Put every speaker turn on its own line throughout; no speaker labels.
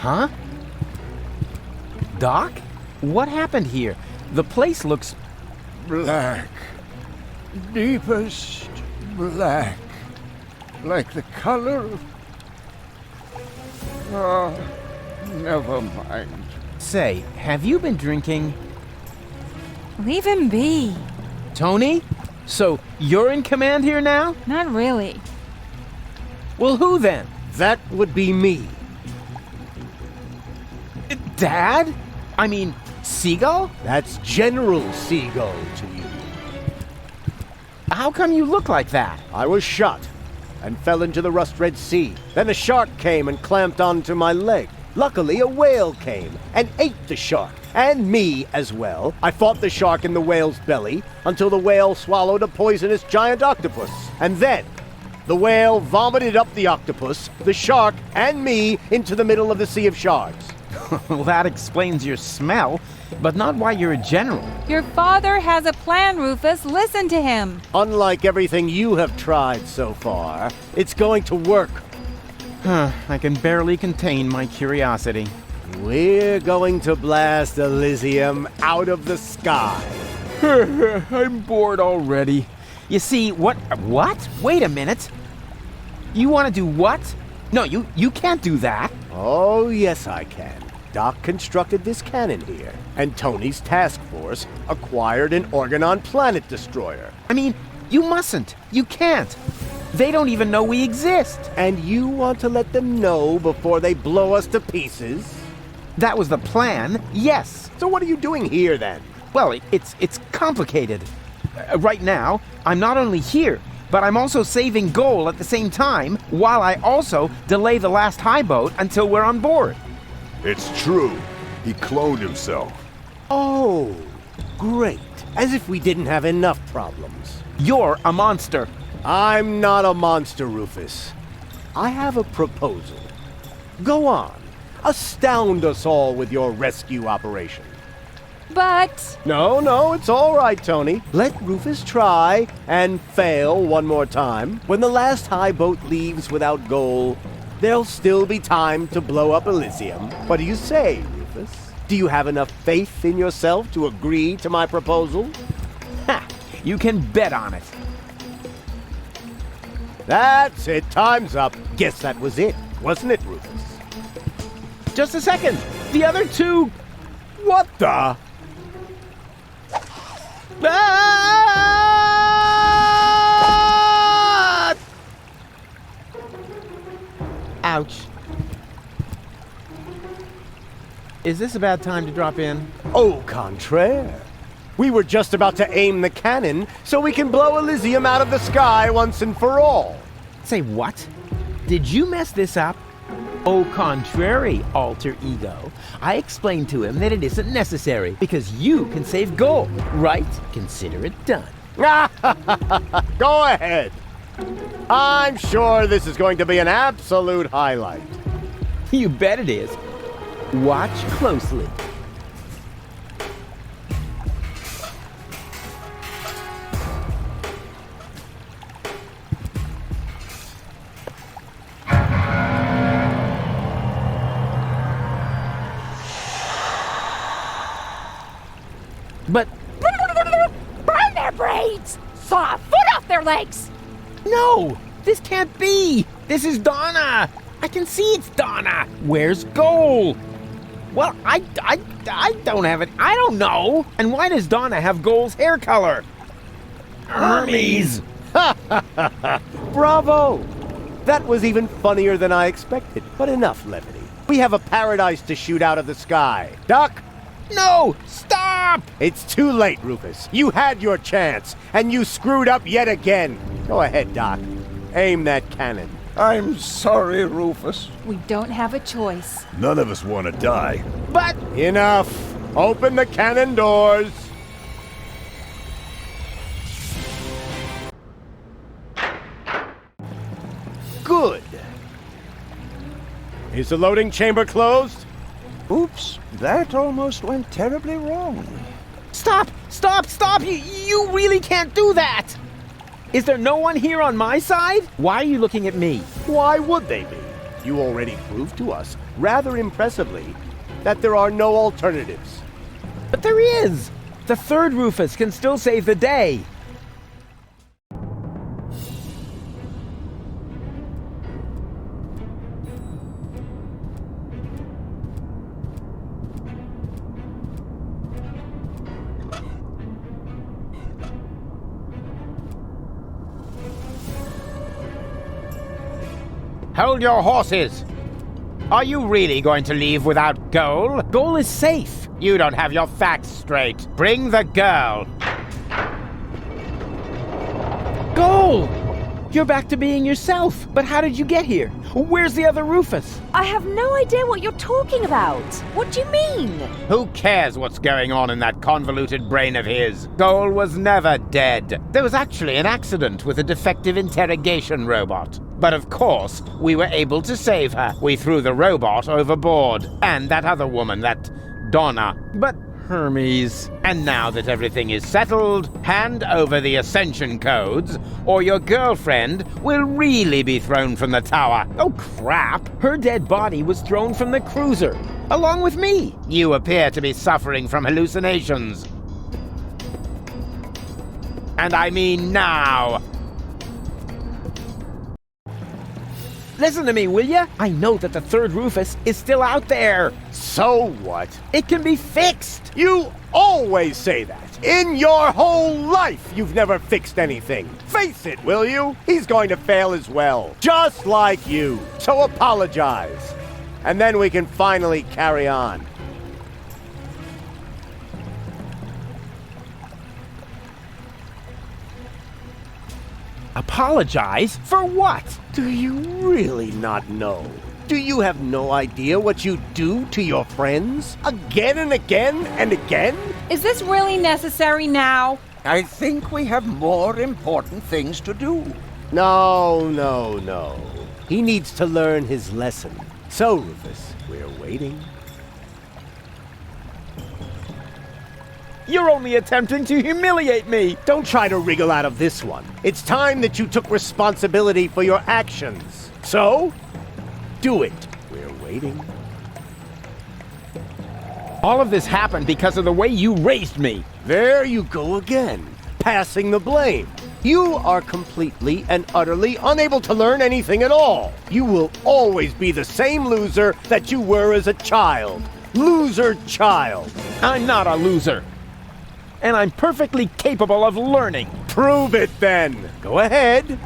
Huh? Doc? What happened here? The place looks...
Black. Deepest black. Like the color of... Oh, never mind.
Say, have you been drinking?
Leave him be.
Tony? So, you're in command here now?
Not really.
Well, who then?
That would be me.
Dad? I mean, Seagull?
That's General Seagull to you.
How come you look like that?
I was shot and fell into the rust-red sea. Then a shark came and clamped onto my leg. Luckily, a whale came and ate the shark, and me as well. I fought the shark in the whale's belly until the whale swallowed a poisonous giant octopus. And then, the whale vomited up the octopus, the shark, and me into the middle of the Sea of Sharks.
Well, that explains your smell, but not why you're a general.
Your father has a plan, Rufus. Listen to him.
Unlike everything you have tried so far, it's going to work.
I can barely contain my curiosity.
We're going to blast Elysium out of the sky.
I'm bored already. You see, what? Wait a minute. You want to do what? No, you can't do that.
Oh, yes, I can. Doc constructed this cannon here, and Tony's task force acquired an Organon planet destroyer.
I mean, you mustn't. You can't. They don't even know we exist.
And you want to let them know before they blow us to pieces?
That was the plan, yes.
So what are you doing here, then?
Well, it's complicated. Right now, I'm not only here, but I'm also saving Goal at the same time, while I also delay the last high boat until we're on board.
It's true. He cloned himself.
Oh, great. As if we didn't have enough problems.
You're a monster.
I'm not a monster, Rufus. I have a proposal. Go on. Astound us all with your rescue operation.
But...
No, it's all right, Tony. Let Rufus try and fail one more time. When the last high boat leaves without Goal, there'll still be time to blow up Elysium. What do you say, Rufus? Do you have enough faith in yourself to agree to my proposal?
Ha! You can bet on it.
That's it. Time's up. Guess that was it, wasn't it, Rufus?
Just a second. The other two...
What the?
Ah! Ouch. Is this a bad time to drop in?
Au contraire. We were just about to aim the cannon so we can blow Elysium out of the sky once and for all.
Say what? Did you mess this up? Au contrary, alter ego. I explained to him that it isn't necessary because you can save Goal, right? Consider it done.
Go ahead. I'm sure this is going to be an absolute highlight.
You bet it is. Watch closely. But...
Burn their brains! Saw a foot off their legs!
No! This can't be! This is Donna! I can see it's Donna! Where's Goal? Well, I don't have it. I don't know! And why does Donna have Goal's hair color? Hermes!
Bravo! That was even funnier than I expected. But enough levity. We have a paradise to shoot out of the sky. Doc?
No! Stop!
It's too late, Rufus. You had your chance, and you screwed up yet again. Go ahead, Doc. Aim that cannon.
I'm sorry, Rufus.
We don't have a choice.
None of us want to die.
But...
Enough. Open the cannon doors. Good. Is the loading chamber closed?
Oops, that almost went terribly wrong.
Stop! Stop! Stop! You really can't do that! Is there no one here on my side? Why are you looking at me?
Why would they be? You already proved to us rather impressively, that there are no alternatives.
But there is! The third Rufus can still save the day!
Hold your horses! Are you really going to leave without Goal?
Goal is safe!
You don't have your facts straight. Bring the girl!
Goal! You're back to being yourself, but how did you get here? Where's the other Rufus?
I have no idea what you're talking about. What do you mean?
Who cares what's going on in that convoluted brain of his? Goal was never dead. There was actually an accident with a defective interrogation robot. But of course, we were able to save her. We threw the robot overboard. And that other woman, that Donna.
But Hermes...
And now that everything is settled, hand over the ascension codes, or your girlfriend will really be thrown from the tower.
Oh, crap! Her dead body was thrown from the cruiser, along with me!
You appear to be suffering from hallucinations. And I mean now!
Listen to me, will ya? I know that the third Rufus is still out there!
So what?
It can be fixed!
You always say that. In your whole life, you've never fixed anything. Face it, will you? He's going to fail as well. Just like you. So apologize. And then we can finally carry on.
Apologize? For what?
Do you really not know? Do you have no idea what you do to your friends? Again and again and again?
Is this really necessary now?
I think we have more important things to do.
No. He needs to learn his lesson. So, Rufus, we're waiting.
You're only attempting to humiliate me!
Don't try to wriggle out of this one. It's time that you took responsibility for your actions. So, do it. We're waiting.
All of this happened because of the way you raised me.
There you go again, passing the blame. You are completely and utterly unable to learn anything at all. You will always be the same loser that you were as a child. Loser child.
I'm not a loser. And I'm perfectly capable of learning.
Prove it then. Go ahead.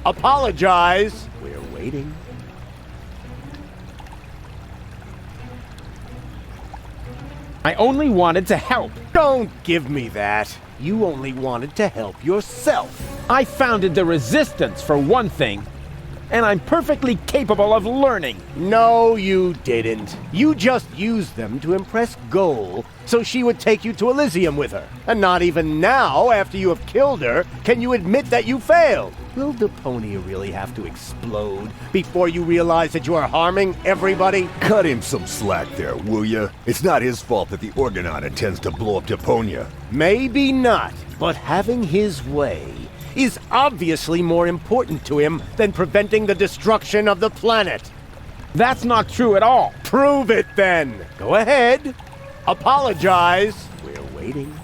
Apologize. We're waiting.
I only wanted to help.
Don't give me that. You only wanted to help yourself.
I founded the Resistance, for one thing. And I'm perfectly capable of learning.
No, you didn't. You just used them to impress Goal so she would take you to Elysium with her. And not even now, after you have killed her, can you admit that you failed. Will Deponia really have to explode before you realize that you are harming everybody?
Cut him some slack there, will ya? It's not his fault that the Organon intends to blow up Deponia.
Maybe not, but having his way is obviously more important to him than preventing the destruction of the planet.
That's not true at all.
Prove it then. Go ahead. Apologize. We're waiting.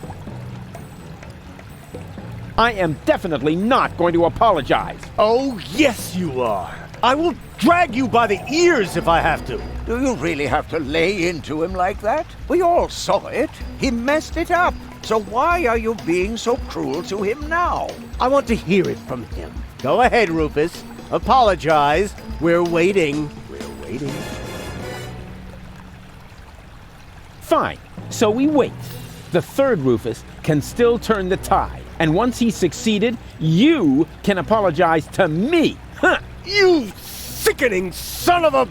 I am definitely not going to apologize.
Oh, yes, you are. I will drag you by the ears if I have to.
Do you really have to lay into him like that? We all saw it. He messed it up. So why are you being so cruel to him now?
I want to hear it from him. Go ahead, Rufus. Apologize. We're waiting. We're waiting.
Fine. So we wait. The third Rufus can still turn the tide. And once he's succeeded, you can apologize to me. Huh.
You sickening son of a...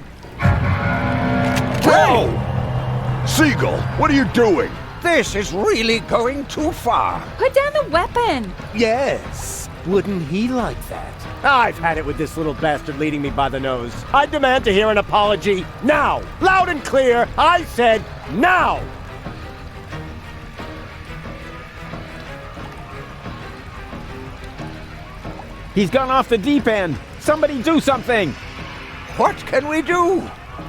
Whoa! Seagull, what are you doing?
This is really going too far.
Put down the weapon.
Yes. Wouldn't he like that? I've had it with this little bastard leading me by the nose. I demand to hear an apology now. Loud and clear. I said now.
He's gone off the deep end. Somebody do something.
What can we do?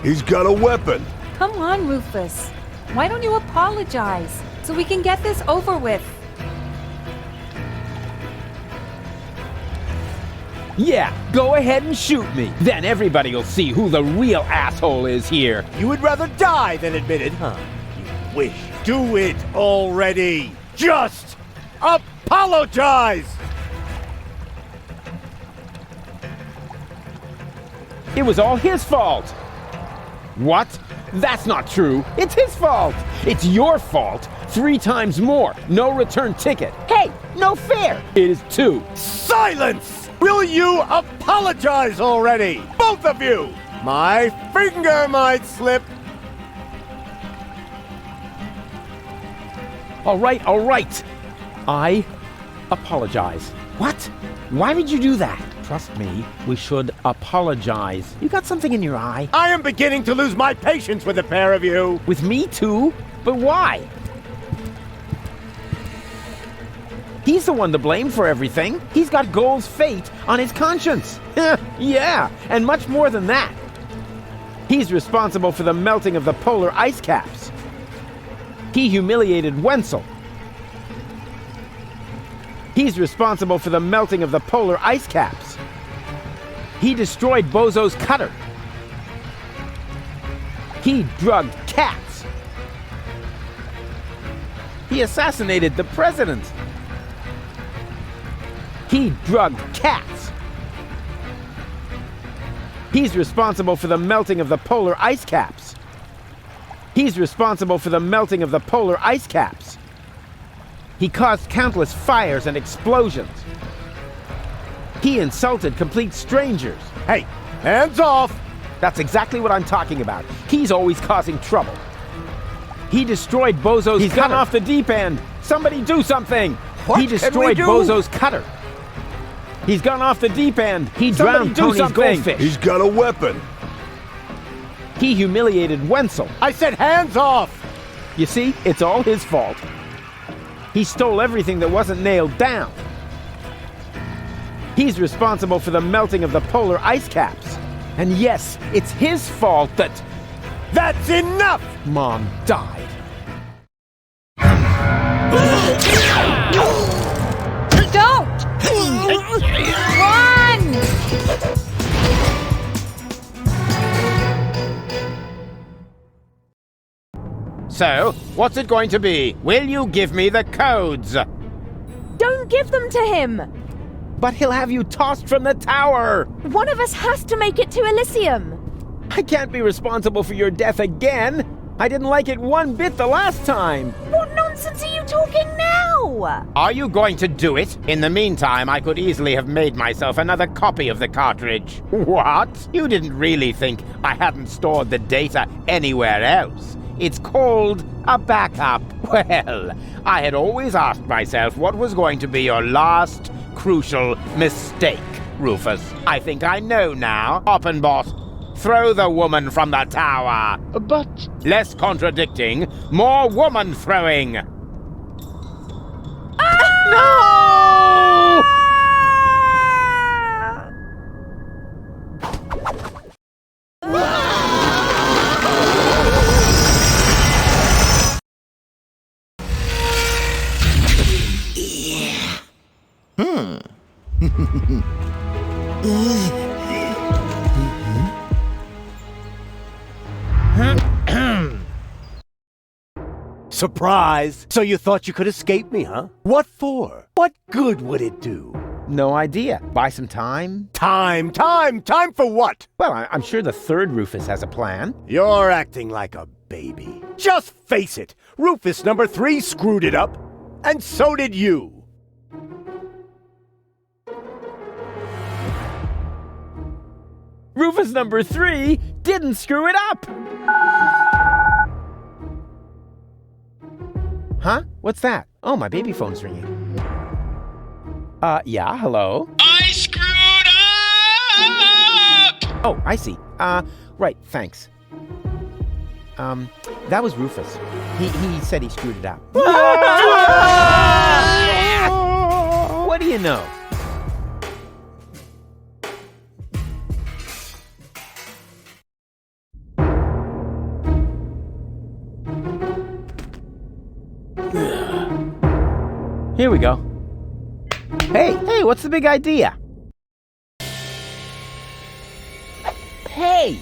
He's got a weapon.
Come on, Rufus. Why don't you apologize so we can get this over with?
Yeah, go ahead and shoot me. Then everybody will see who the real asshole is here.
You would rather die than admit it, huh? You wish. Do it already. Just apologize.
It was all his fault. What? That's not true. It's his fault. It's your fault. 3 times more. No return ticket. Hey, no fair. It is 2.
Silence! Will you apologize already? Both of you! My finger might slip.
All right. I apologize. What? Why did you do that? Trust me, we should apologize. You got something in your eye?
I am beginning to lose my patience with the pair of you.
With me too? But why? He's the one to blame for everything. He's got Goal's fate on his conscience. Yeah, and much more than that. He's responsible for the melting of the polar ice caps. He humiliated Wenzel. He's responsible for the melting of the polar ice caps. He destroyed Bozo's cutter. He drugged cats. He assassinated the president. He drugged cats. He's responsible for the melting of the polar ice caps. He's responsible for the melting of the polar ice caps. He caused countless fires and explosions. He insulted complete strangers.
Hey, hands off!
That's exactly what I'm talking about. He's always causing trouble. He destroyed Bozo's cutter. He's gone off the deep end. Somebody do something!
What
he destroyed
can we do?
Bozo's cutter. He's gone off the deep end. He drowned Tony's goldfish.
He's got a weapon.
He humiliated Wenzel.
I said hands off!
You see, it's all his fault. He stole everything that wasn't nailed down. He's responsible for the melting of the polar ice caps. And yes, it's his fault that
That's enough!
Mom died.
Don't! Run!
So, what's it going to be? Will you give me the codes?
Don't give them to him!
But he'll have you tossed from the tower.
One of us has to make it to Elysium!
I can't be responsible for your death again. I didn't like it one bit the last time.
What nonsense are you talking now?
Are you going to do it? In the meantime, I could easily have made myself another copy of the cartridge. What? You didn't really think I hadn't stored the data anywhere else? It's called a backup. Well, I had always asked myself what was going to be your last crucial mistake, Rufus. I think I know now. Oppenbot, throw the woman from the tower.
But...
Less contradicting, more woman throwing.
No!
Surprise! So you thought you could escape me, huh? What for? What good would it do?
No idea. Buy some time?
Time for what?
Well, I'm sure the third Rufus has a plan.
You're acting like a baby. Just face it, Rufus number 3 screwed it up, and so did you.
Rufus number 3 didn't screw it up! Huh? What's that? Oh, my baby phone's ringing. Yeah, hello?
I screwed up!
Oh, I see. Right, thanks. That was Rufus. He said he screwed it up. What do you know? Here we go. Hey, what's the big idea? Hey!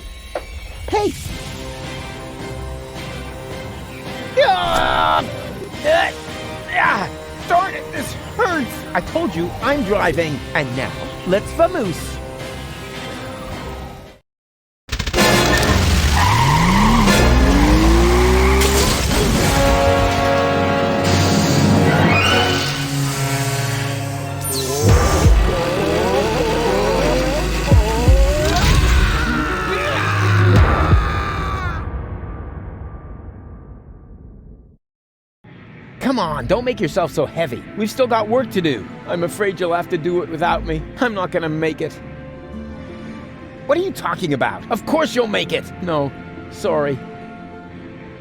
Darn it, this hurts! I told you, I'm driving. And now, let's vamoose. Come on, don't make yourself so heavy. We've still got work to do. I'm afraid you'll have to do it without me. I'm not gonna make it. What are you talking about? Of course you'll make it! No, sorry.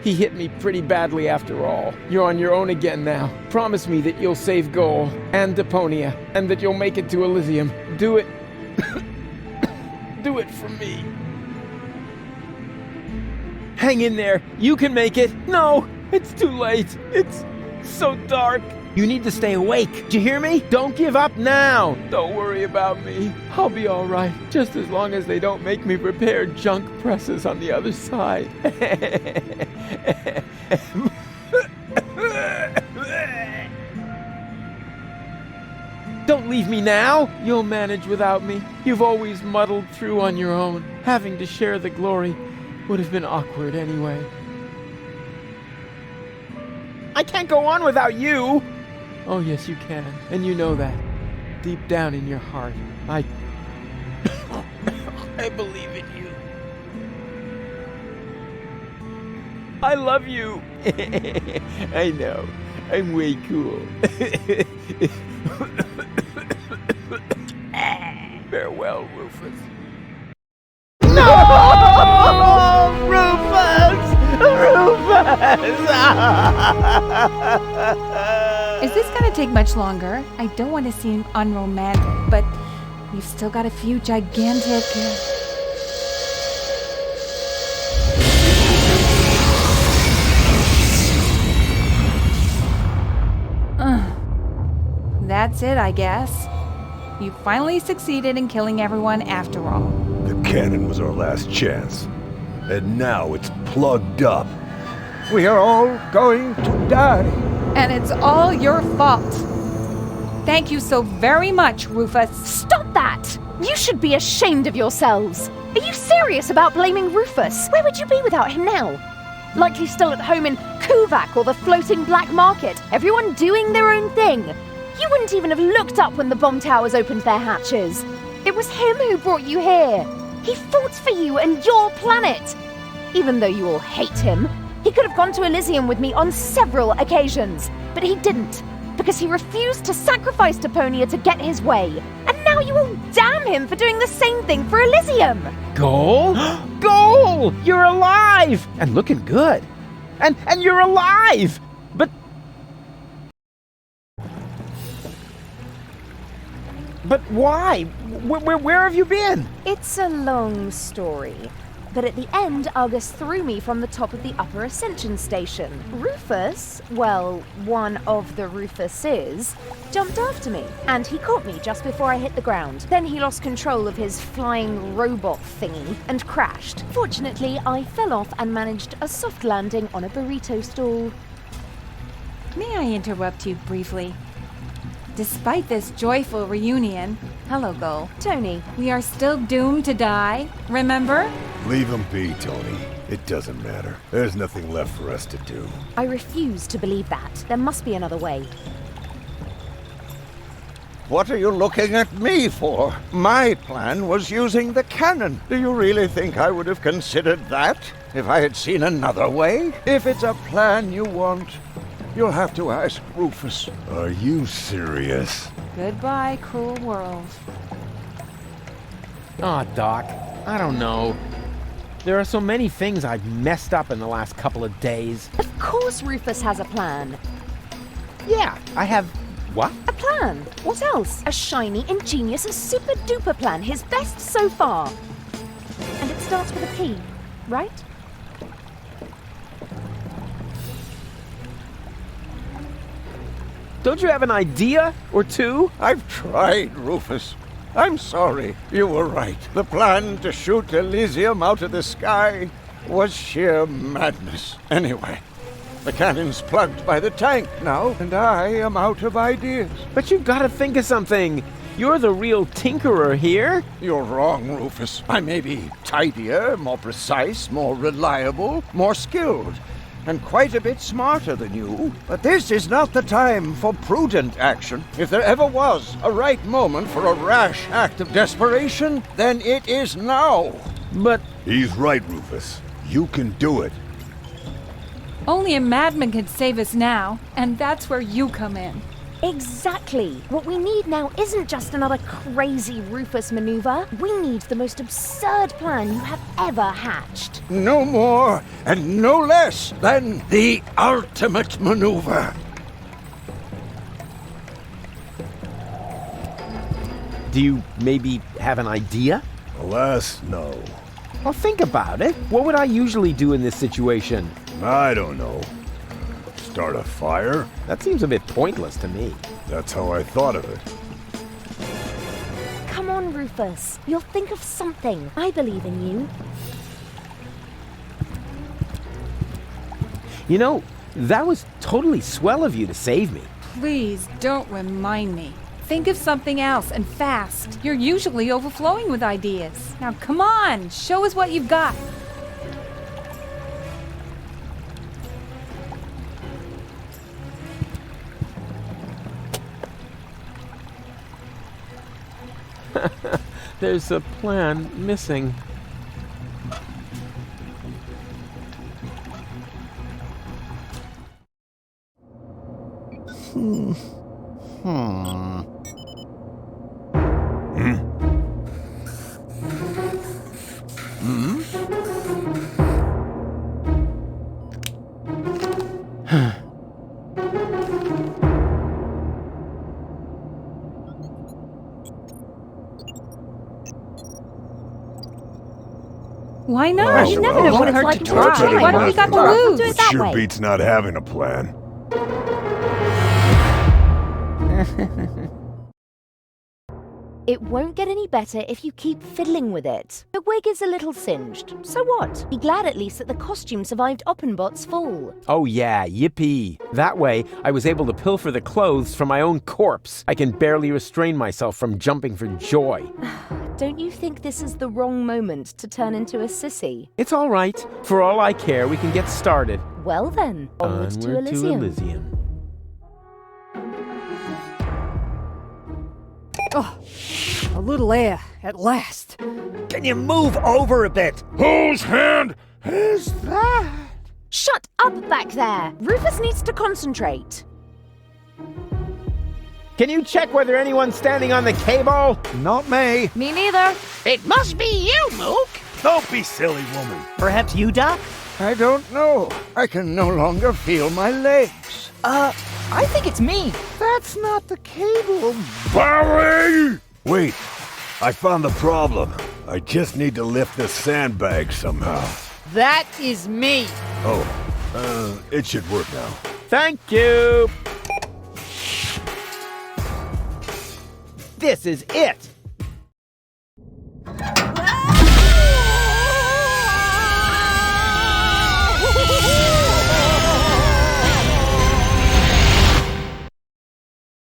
He hit me pretty badly after all. You're on your own again now. Promise me that you'll save Goal and Deponia, and that you'll make it to Elysium. Do it. Do it for me. Hang in there. You can make it. No, it's too late. It's so dark. You need to stay awake. Do you hear me? Don't give up now. Don't worry about me. I'll be all right, just as long as they don't make me repair junk presses on the other side. Don't leave me now. You'll manage without me. You've always muddled through on your own. Having to share the glory would have been awkward anyway. I can't go on without you! Oh, yes, you can. And you know that. Deep down in your heart. I believe in you. I love you! I know. I'm way cool. Farewell, Rufus. No! Rufus!
Is this gonna take much longer? I don't want to seem unromantic, but you've still got a few gigantic... That's it, I guess. You finally succeeded in killing everyone after all.
The cannon was our last chance. And now it's plugged up.
We are all going to die.
And it's all your fault. Thank you so very much, Rufus.
Stop that! You should be ashamed of yourselves. Are you serious about blaming Rufus? Where would you be without him now? Likely still at home in Kuvak or the floating black market, everyone doing their own thing. You wouldn't even have looked up when the bomb towers opened their hatches. It was him who brought you here. He fought for you and your planet. Even though you all hate him, he could have gone to Elysium with me on several occasions, but he didn't, because he refused to sacrifice Deponia to get his way. And now you all damn him for doing the same thing for Elysium.
Goal? Goal! You're alive! And looking good. And you're alive! But why? Where have you been?
It's a long story. But at the end, Argus threw me from the top of the upper ascension station. Rufus, well, one of the Rufuses, jumped after me, and he caught me just before I hit the ground. Then he lost control of his flying robot thingy and crashed. Fortunately, I fell off and managed a soft landing on a burrito stall.
May I interrupt you briefly? Despite this joyful reunion, hello, Gull.
Tony.
We are still doomed to die, remember?
Leave him be, Tony. It doesn't matter. There's nothing left for us to do.
I refuse to believe that. There must be another way.
What are you looking at me for? My plan was using the cannon. Do you really think I would have considered that if I had seen another way? If it's a plan you want, you'll have to ask Rufus.
Are you serious?
Goodbye, cruel world.
Aw, Doc, I don't know. There are so many things I've messed up in the last couple of days.
Of course Rufus has a plan.
Yeah, I have... What?
A plan. What else? A shiny, ingenious, super-duper plan. His best so far. And it starts with a P, right?
Don't you have an idea or two?
I've tried, Rufus. I'm sorry. You were right. The plan to shoot Elysium out of the sky was sheer madness. Anyway, the cannon's plugged by the tank now, and I am out of ideas.
But you've got to think of something. You're the real tinkerer here.
You're wrong, Rufus. I may be tidier, more precise, more reliable, more skilled, and quite a bit smarter than you. But this is not the time for prudent action. If there ever was a right moment for a rash act of desperation, then it is now.
But
He's right, Rufus. You can do it.
Only a madman can save us now, and that's where you come in.
Exactly. What we need now isn't just another crazy Rufus maneuver. We need the most absurd plan you have ever hatched.
No more and no less than the ultimate maneuver.
do you maybe have an idea?
Alas, no.
Well, think about it. What would I usually do in this situation?
I don't know. Start a fire?
That seems a bit pointless to me.
That's how I thought of it.
Come on, Rufus. You'll think of something. I believe in you.
You know, that was totally swell of you to save me.
Please don't remind me. Think of something else, and fast. You're usually overflowing with ideas. Now come on, show us what you've got.
There's a plan missing.
Why not?
Oh,
You
well,
never know what it's
it's
like
like
to
to
try.
try.
What have we got to
Well,
lose?
do it that
Sure
way.
beats not having a plan.
It won't get any better if you keep fiddling with it. The wig is a little singed. So what? Be glad at least that the costume survived Oppenbot's fall.
Oh yeah, yippee. That way, I was able to pilfer the clothes from my own corpse. I can barely restrain myself from jumping for joy.
Don't you think this is the wrong moment to turn into a sissy?
It's all right. For all I care, we can get started.
Well then, onwards to Elysium.
Oh, a little air, at last.
Can you move over a bit?
Whose hand is that?
Shut up back there! Rufus needs to concentrate.
Can you check whether anyone's standing on the cable?
Not me.
Me neither.
It must be you, Mook.
Don't be silly, woman.
Perhaps you, Doc?
I don't know. I can no longer feel my legs.
I think it's me.
That's not the cable.
Barry! Wait, I found the problem. I just need to lift this sandbag somehow.
That is me.
Oh, it should work now.
Thank you. This is it.